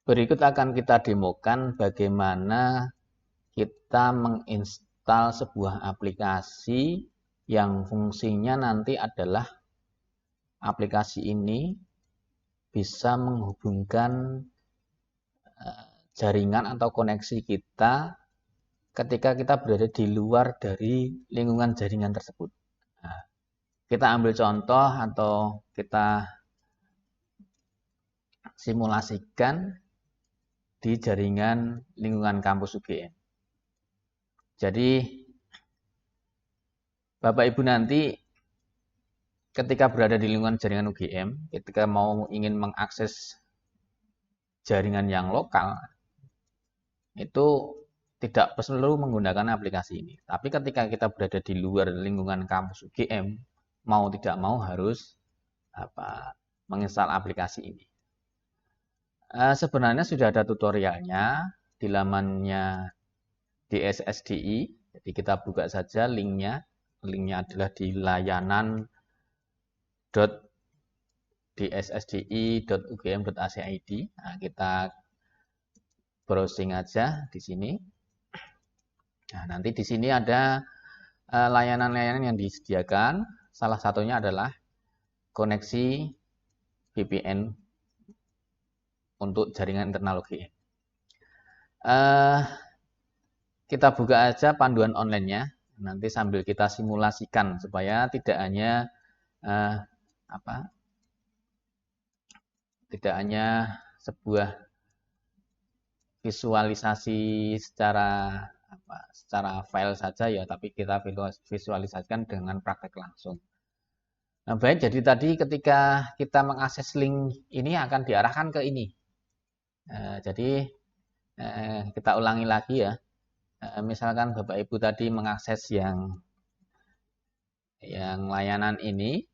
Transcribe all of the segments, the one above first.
Berikut akan kita demokan bagaimana kita menginstal sebuah aplikasi yang fungsinya nanti adalah aplikasi ini bisa menghubungkan jaringan atau koneksi kita ketika kita berada di luar dari lingkungan jaringan tersebut. Nah, kita ambil contoh atau kita simulasikan di jaringan lingkungan kampus UGM. Jadi Bapak Ibu nanti ketika berada di lingkungan jaringan UGM, ketika ingin mengakses jaringan yang lokal, itu tidak perlu menggunakan aplikasi ini. Tapi ketika kita berada di luar lingkungan kampus UGM, mau tidak mau harus menginstal aplikasi ini. Sebenarnya sudah ada tutorialnya di lamannya DSSDI. Jadi kita buka saja linknya. Linknya adalah di layanan.dssdi.ugm.ac.id. Nah, kita browsing aja di sini. Nah, nanti di sini ada layanan-layanan yang disediakan. Salah satunya adalah koneksi VPN untuk jaringan internal UGM. Kita buka aja panduan online-nya. Nanti sambil kita simulasikan supaya tidak hanya sebuah visualisasi secara file saja ya, tapi kita visualisasikan dengan praktek langsung. Nah, baik, jadi tadi ketika kita mengakses link ini akan diarahkan ke ini. Jadi kita ulangi lagi ya. Misalkan Bapak Ibu tadi mengakses yang layanan ini.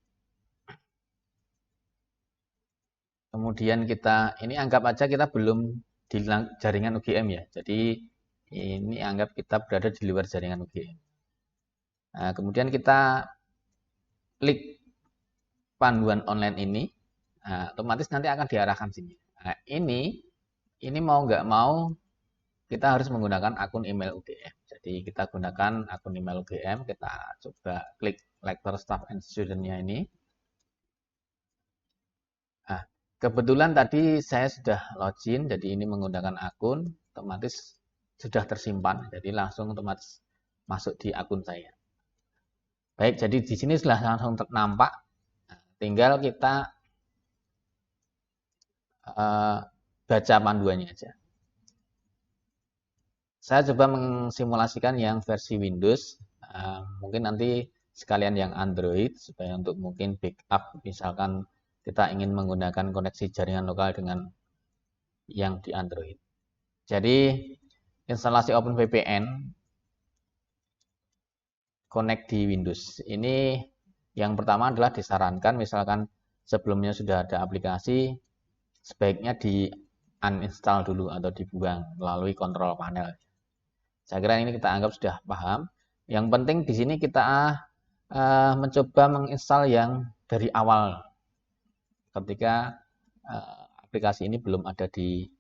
Kemudian ini anggap aja kita belum di jaringan UGM ya. Jadi ini anggap kita berada di luar jaringan UGM. Nah, kemudian kita klik panduan online ini, nah, otomatis nanti akan diarahkan sini. Nah, ini mau nggak mau kita harus menggunakan akun email UGM. Jadi kita gunakan akun email UGM, kita coba klik lecturer, staff, and student-nya ini. Nah, kebetulan tadi saya sudah login, jadi ini menggunakan akun, otomatis sudah tersimpan, jadi langsung otomatis masuk di akun saya. Baik, jadi di sini sudah langsung nampak. Tinggal kita baca panduannya aja. Saya coba mensimulasikan yang versi Windows, mungkin nanti sekalian yang Android, supaya untuk mungkin backup, misalkan kita ingin menggunakan koneksi jaringan lokal dengan yang di Android. Jadi, instalasi OpenVPN Connect di Windows. Ini yang pertama adalah disarankan, misalkan sebelumnya sudah ada aplikasi, sebaiknya di uninstall dulu atau dibuang melalui kontrol panel. Saya kira ini kita anggap sudah paham. Yang penting di sini kita mencoba menginstal yang dari awal, ketika aplikasi ini belum ada di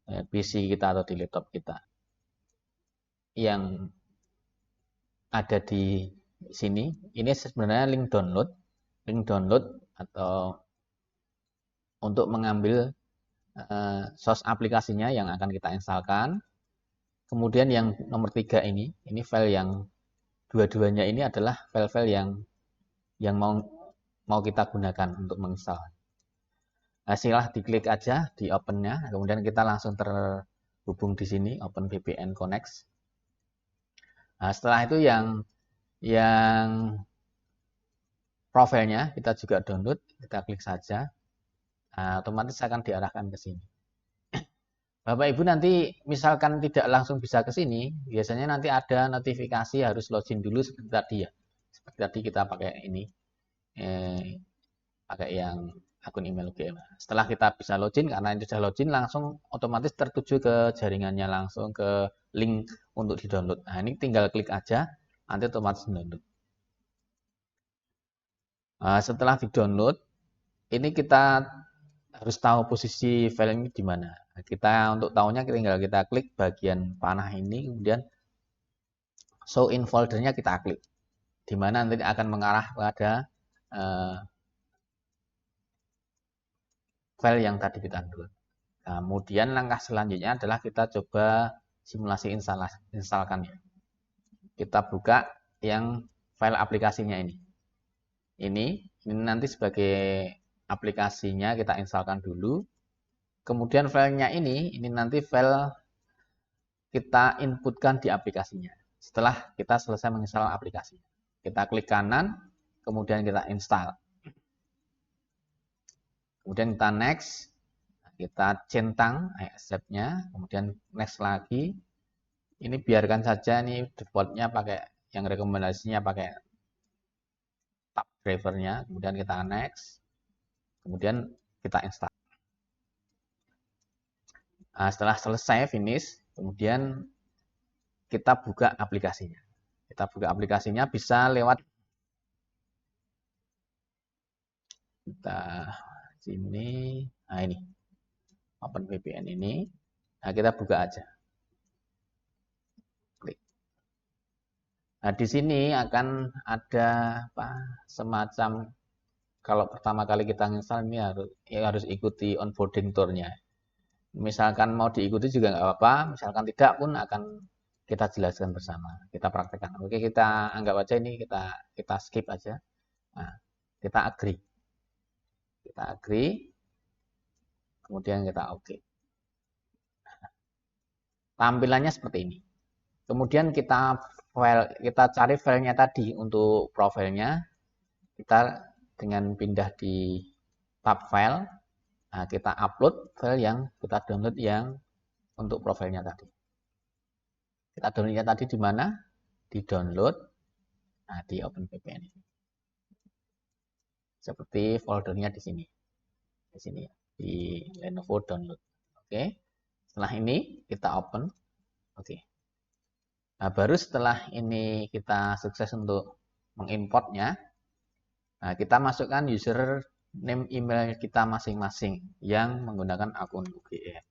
PC kita atau di laptop kita. Yang ada di sini, ini sebenarnya link download atau untuk mengambil source aplikasinya yang akan kita instalkan. Kemudian yang nomor 3 ini file yang dua-duanya ini adalah file-file yang mau kita gunakan untuk menginstal. Nah, silahkan diklik aja di open-nya, kemudian kita langsung terhubung di sini OpenVPN Connect. Nah, setelah itu yang profilnya kita juga download, kita klik saja. Nah, otomatis akan diarahkan ke sini. Bapak Ibu nanti misalkan tidak langsung bisa ke sini, biasanya nanti ada notifikasi harus login dulu seperti tadi ya. Seperti tadi kita pakai ini, pakai yang akun email UGM. Setelah kita bisa login, karena ini sudah login, langsung otomatis tertuju ke jaringannya, langsung ke link untuk di-download. Nah, ini tinggal klik aja, nanti otomatis download. Nah, setelah di-download, ini kita harus tahu posisi file ini di mana. Kita untuk tahunya tinggal kita klik bagian panah ini, kemudian show in foldernya kita klik, di mana nanti akan mengarah pada file yang tadi kita download. Kemudian langkah selanjutnya adalah kita coba simulasi instalkan ya. Kita buka yang file aplikasinya ini. Ini nanti sebagai aplikasinya kita instalkan dulu. Kemudian filenya ini nanti file kita inputkan di aplikasinya. Setelah kita selesai menginstal aplikasinya. Kita klik kanan, kemudian kita install. Kemudian kita next, kita centang accept-nya, kemudian next lagi. Ini biarkan saja nih default-nya pakai yang rekomendasinya pakai tab driver-nya, kemudian kita next, kemudian kita install. Nah, setelah selesai finish, kemudian kita buka aplikasinya. Kita buka aplikasinya bisa lewat kita sini. Nah, ini OpenVPN ini. Nah, kita buka aja. Klik. Nah, di sini akan ada semacam, kalau pertama kali kita install ini harus ikuti onboarding tour-nya. Misalkan mau diikuti juga nggak apa-apa, misalkan tidak pun akan kita jelaskan bersama, kita praktekkan. Oke, kita anggap aja ini kita skip aja. Nah, kita agree. Kita agree. Kemudian kita oke. Tampilannya seperti ini. Kemudian kita cari filenya tadi untuk profilnya. Kita dengan pindah di tab file, nah, kita upload file yang kita download yang untuk profilnya tadi. Kita downloadnya tadi di mana? Di download, nah, di OpenVPN ini. Seperti foldernya di sini. Di sini ya, di Lenovo download. Oke. Setelah ini kita open. Oke. Nah, baru setelah ini kita sukses untuk mengimportnya, nah, kita masukkan username email kita masing-masing yang menggunakan akun UGM.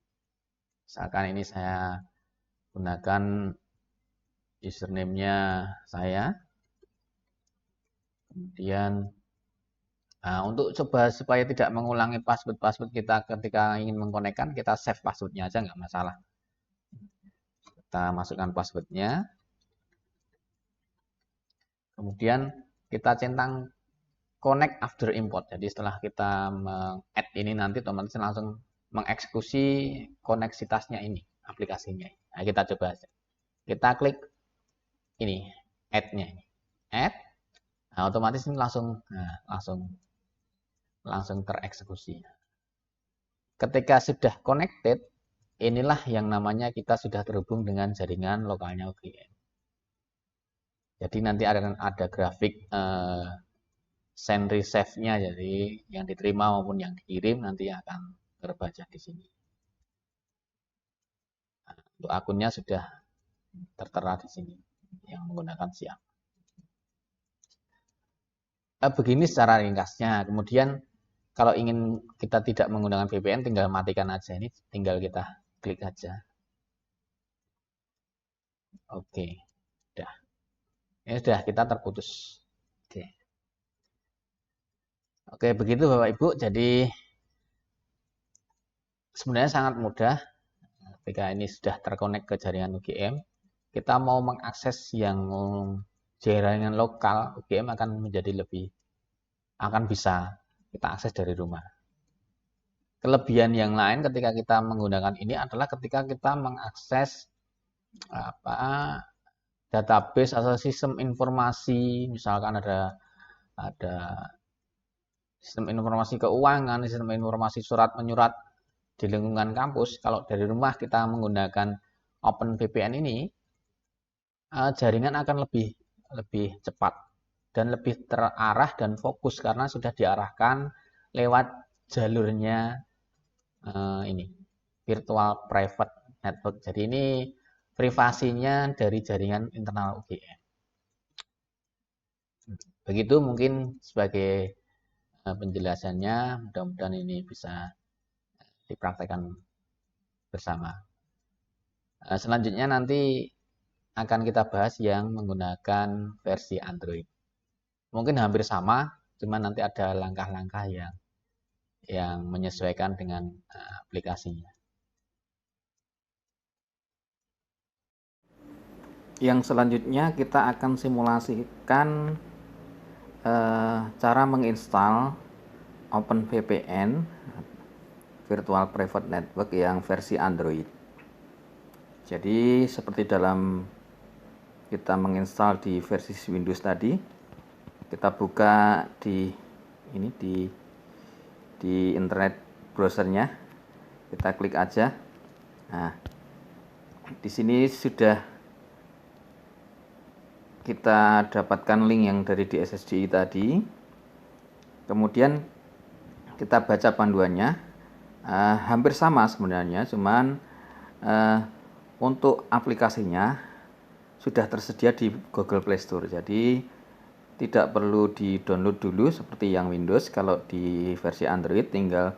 Misalkan ini saya gunakan username-nya saya. Kemudian untuk coba supaya tidak mengulangi password kita ketika ingin mengkonekkan, kita save passwordnya aja nggak masalah. Kita masukkan passwordnya. Kemudian kita centang connect after import. Jadi setelah kita meng-add ini nanti otomatis langsung mengeksekusi koneksitasnya ini, aplikasinya. Nah, kita coba aja. Kita klik ini, add-nya ini. Add. Nah, otomatis ini langsung tereksekusi. Ketika sudah connected, inilah yang namanya kita sudah terhubung dengan jaringan lokalnya UGM. Jadi nanti ada grafik send receive-nya, jadi yang diterima maupun yang dikirim nanti akan terbaca di sini. Nah, untuk akunnya sudah tertera di sini yang menggunakan siap. Begini secara ringkasnya. Kemudian kalau ingin kita tidak menggunakan VPN, tinggal matikan aja. Ini tinggal kita klik aja. Oke, udah. Ini sudah kita terputus. Oke, begitu Bapak Ibu. Jadi sebenarnya sangat mudah. Ketika ini sudah terkonek ke jaringan UGM, kita mau mengakses yang jaringan lokal UGM akan bisa kita akses dari rumah. Kelebihan yang lain ketika kita menggunakan ini adalah ketika kita mengakses database atau sistem informasi, misalkan ada sistem informasi keuangan, sistem informasi surat menyurat di lingkungan kampus. Kalau dari rumah kita menggunakan OpenVPN ini, jaringan akan lebih cepat dan lebih terarah dan fokus karena sudah diarahkan lewat jalurnya ini virtual private network. Jadi ini privasinya dari jaringan internal UGM. Begitu mungkin sebagai penjelasannya, mudah-mudahan ini bisa dipraktekkan bersama. Selanjutnya nanti akan kita bahas yang menggunakan versi Android. Mungkin hampir sama, cuman nanti ada langkah-langkah yang menyesuaikan dengan aplikasinya. Yang selanjutnya kita akan simulasikan cara menginstal OpenVPN Virtual Private Network yang versi Android. Jadi seperti dalam kita menginstal di versi Windows tadi, kita buka di internet browsernya, kita klik aja. Nah, di sini sudah kita dapatkan link yang dari di SSDI tadi. Kemudian kita baca panduannya, hampir sama sebenarnya, cuman untuk aplikasinya sudah tersedia di Google Play Store. Jadi tidak perlu di-download dulu seperti yang Windows. Kalau di versi Android tinggal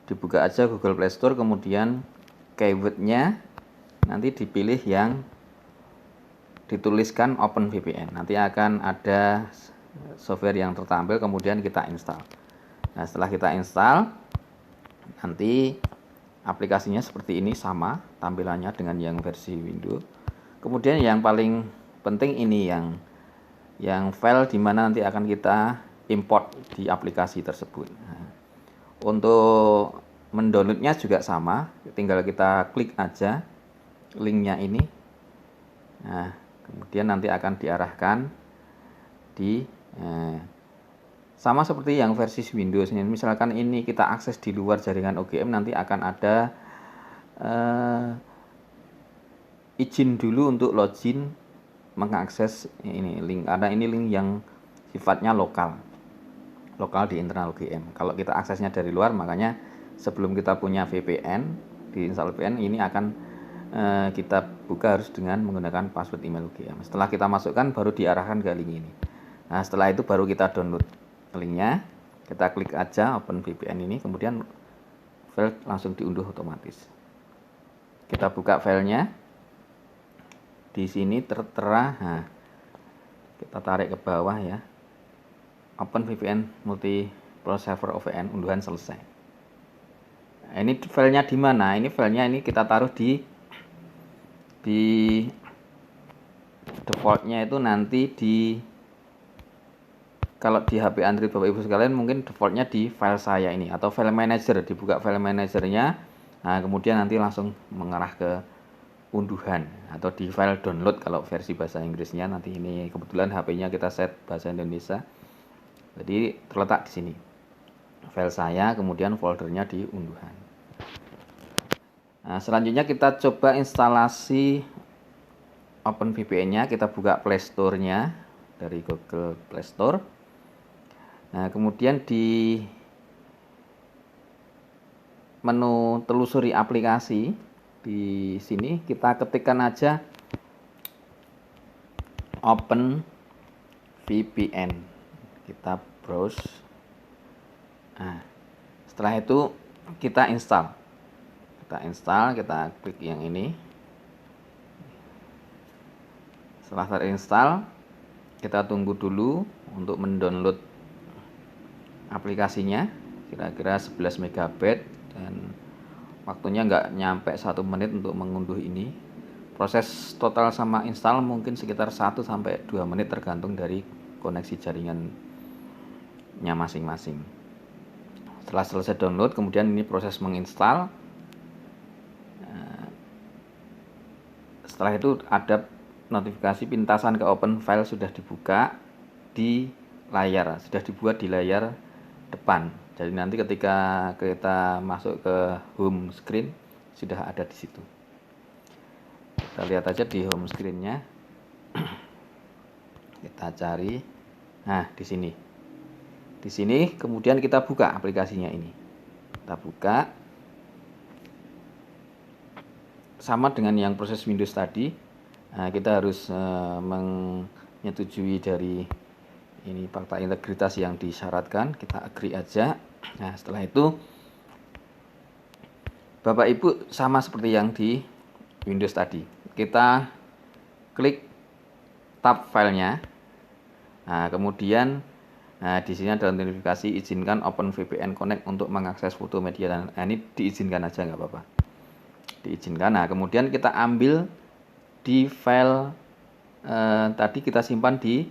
dibuka aja Google Play Store, kemudian keywordnya nanti dipilih yang dituliskan OpenVPN. Nanti akan ada software yang tertampil, kemudian kita install. Nah, setelah kita install, nanti aplikasinya seperti ini, sama tampilannya dengan yang versi Windows. Kemudian yang paling penting ini yang file di mana nanti akan kita import di aplikasi tersebut. Nah, untuk mendownloadnya juga sama, tinggal kita klik aja linknya ini. Nah, kemudian nanti akan diarahkan di sama seperti yang versi Windows ini. Misalkan ini kita akses di luar jaringan OGM, nanti akan ada izin dulu untuk login mengakses ini link, karena ini link yang sifatnya lokal di internal OGM. Kalau kita aksesnya dari luar, makanya sebelum kita punya VPN, diinstal VPN, ini akan kita buka harus dengan menggunakan password email OGM. Setelah kita masukkan, baru diarahkan ke link ini. Nah, setelah itu baru kita download linknya, kita klik aja open VPN ini, kemudian file langsung diunduh otomatis. Kita buka filenya, di sini tertera, nah, kita tarik ke bawah ya, OpenVPN Multiple Server OVN, unduhan selesai. Nah, ini filenya di mana? Ini filenya ini kita taruh di defaultnya itu nanti kalau di HP Android Bapak Ibu sekalian mungkin defaultnya di file saya ini, atau file manager, dibuka file manajernya. Nah, kemudian nanti langsung mengarah ke unduhan atau di file download kalau versi bahasa Inggrisnya. Nanti ini kebetulan HP-nya kita set bahasa Indonesia, jadi terletak di sini file saya, kemudian foldernya di unduhan. Nah, selanjutnya kita coba instalasi OpenVPN-nya. Kita buka Play Store-nya dari Google Play Store. Nah, kemudian di menu telusuri aplikasi, di sini kita ketikkan aja OpenVPN, kita browse. Nah, setelah itu kita install, kita klik yang ini. Setelah terinstall, kita tunggu dulu untuk mendownload aplikasinya, kira-kira 11 MB, dan waktunya nggak nyampe 1 menit untuk mengunduh ini. Proses total sama install mungkin sekitar 1-2 menit, tergantung dari koneksi jaringannya masing-masing. Setelah selesai download, kemudian ini proses menginstal. Setelah itu ada notifikasi pintasan ke open file sudah dibuka di layar, sudah dibuat di layar depan. Jadi nanti ketika kita masuk ke home screen sudah ada di situ. Kita lihat aja di home screen-nya. Kita cari. Nah, di sini. Di sini kemudian kita buka aplikasinya ini. Kita buka. Sama dengan yang proses Windows tadi. Nah, kita harus menyetujui dari ini fakta integritas yang disyaratkan. Kita agree aja. Nah, setelah itu Bapak Ibu sama seperti yang di Windows tadi. Kita klik tab filenya. Nah, kemudian di sini ada notifikasi izinkan Open VPN Connect untuk mengakses foto media dan ini diizinkan aja nggak apa-apa. Diizinkan. Nah, kemudian kita ambil di file tadi kita simpan di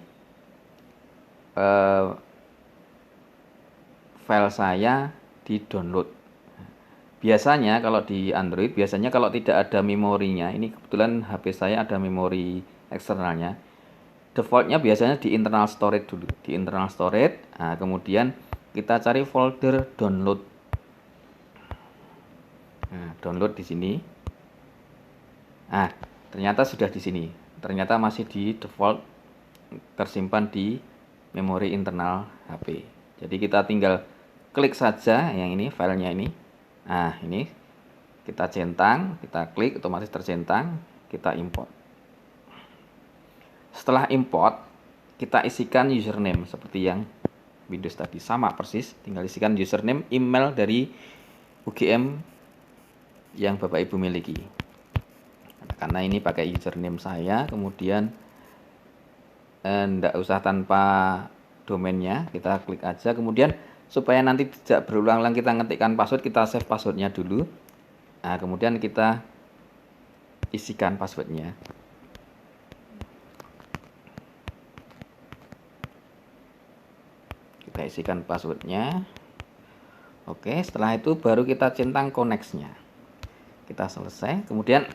file saya di download. Biasanya kalau di Android, biasanya kalau tidak ada memorinya, ini kebetulan HP saya ada memori eksternalnya. Defaultnya biasanya di internal storage dulu, di internal storage. Nah, kemudian kita cari folder download. Nah, download di sini. Nah, ternyata sudah di sini. Ternyata masih di default tersimpan di memori internal HP. Jadi kita tinggal klik saja yang ini, filenya ini. Nah, ini kita centang, kita klik, otomatis tercentang, kita import. Setelah import, kita isikan username seperti yang Windows tadi, sama persis, tinggal isikan username, email dari UGM yang Bapak Ibu miliki. Karena ini pakai username saya, kemudian enggak usah tanpa domainnya, kita klik aja. Kemudian supaya nanti tidak berulang-ulang kita ngetikkan password, kita save passwordnya dulu. Nah, kemudian kita isikan passwordnya. Kita isikan passwordnya. Oke, setelah itu baru kita centang connect-nya. Kita selesai. Kemudian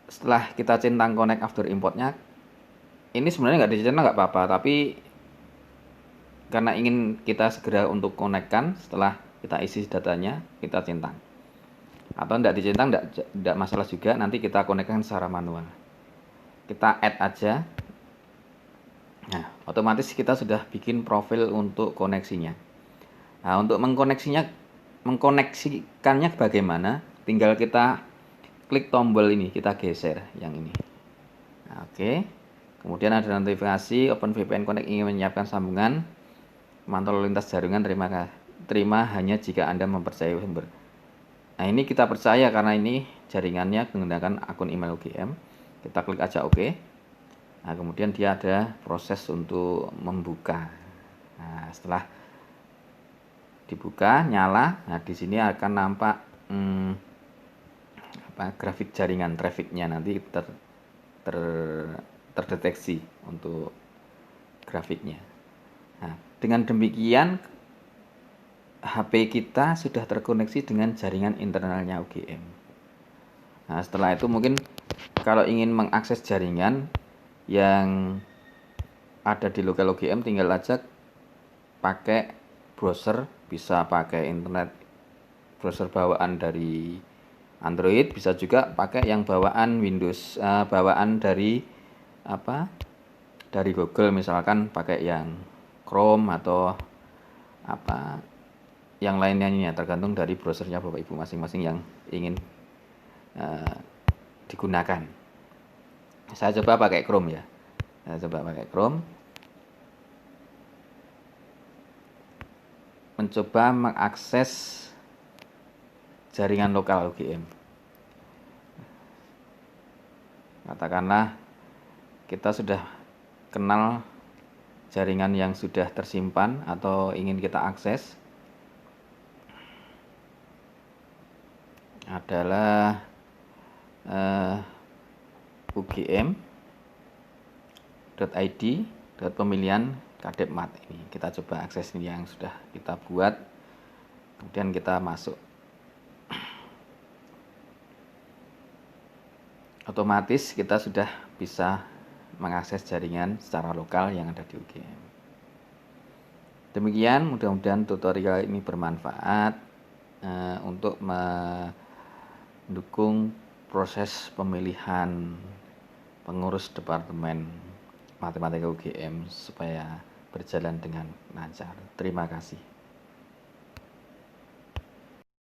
setelah kita centang connect after importnya, ini sebenarnya nggak dicentang nggak apa-apa, tapi karena ingin kita segera untuk connect-kan, setelah kita isi datanya, kita centang. Atau tidak dicentang, tidak masalah juga, nanti kita connect-kan secara manual. Kita add aja. Nah, otomatis kita sudah bikin profil untuk koneksinya. Nah, untuk mengkoneksikannya bagaimana? Tinggal kita klik tombol ini, kita geser yang ini. Nah, oke. Kemudian ada notifikasi OpenVPN Connect ingin menyiapkan sambungan memantau lalu lintas jaringan, terima hanya jika Anda mempercayai sumber. Nah, ini kita percaya karena ini jaringannya menggunakan akun email UGM. Kita klik aja OK. Nah, kemudian dia ada proses untuk membuka. Nah, setelah dibuka, nyala. Nah, di sini akan nampak grafik jaringan, trafficnya nanti terdeteksi untuk grafiknya. Nah, dengan demikian HP kita sudah terkoneksi dengan jaringan internalnya UGM. Nah, setelah itu mungkin kalau ingin mengakses jaringan yang ada di lokal UGM, tinggal aja pakai browser, bisa pakai internet browser bawaan dari Android, bisa juga pakai yang bawaan Windows, bawaan dari dari Google, misalkan pakai yang Chrome atau yang lainnya, tergantung dari browsernya Bapak Ibu masing-masing yang ingin digunakan. Saya coba pakai Chrome ya. Saya coba pakai Chrome. Mencoba mengakses jaringan lokal UGM. Katakanlah kita sudah kenal jaringan yang sudah tersimpan atau ingin kita akses adalah ugm.id pemilihan kadepmat. Ini kita coba akses ini yang sudah kita buat, kemudian kita masuk. Otomatis kita sudah bisa mengakses jaringan secara lokal yang ada di UGM. Demikian, mudah-mudahan tutorial ini bermanfaat untuk mendukung proses pemilihan pengurus Departemen Matematika UGM supaya berjalan dengan lancar. Terima kasih.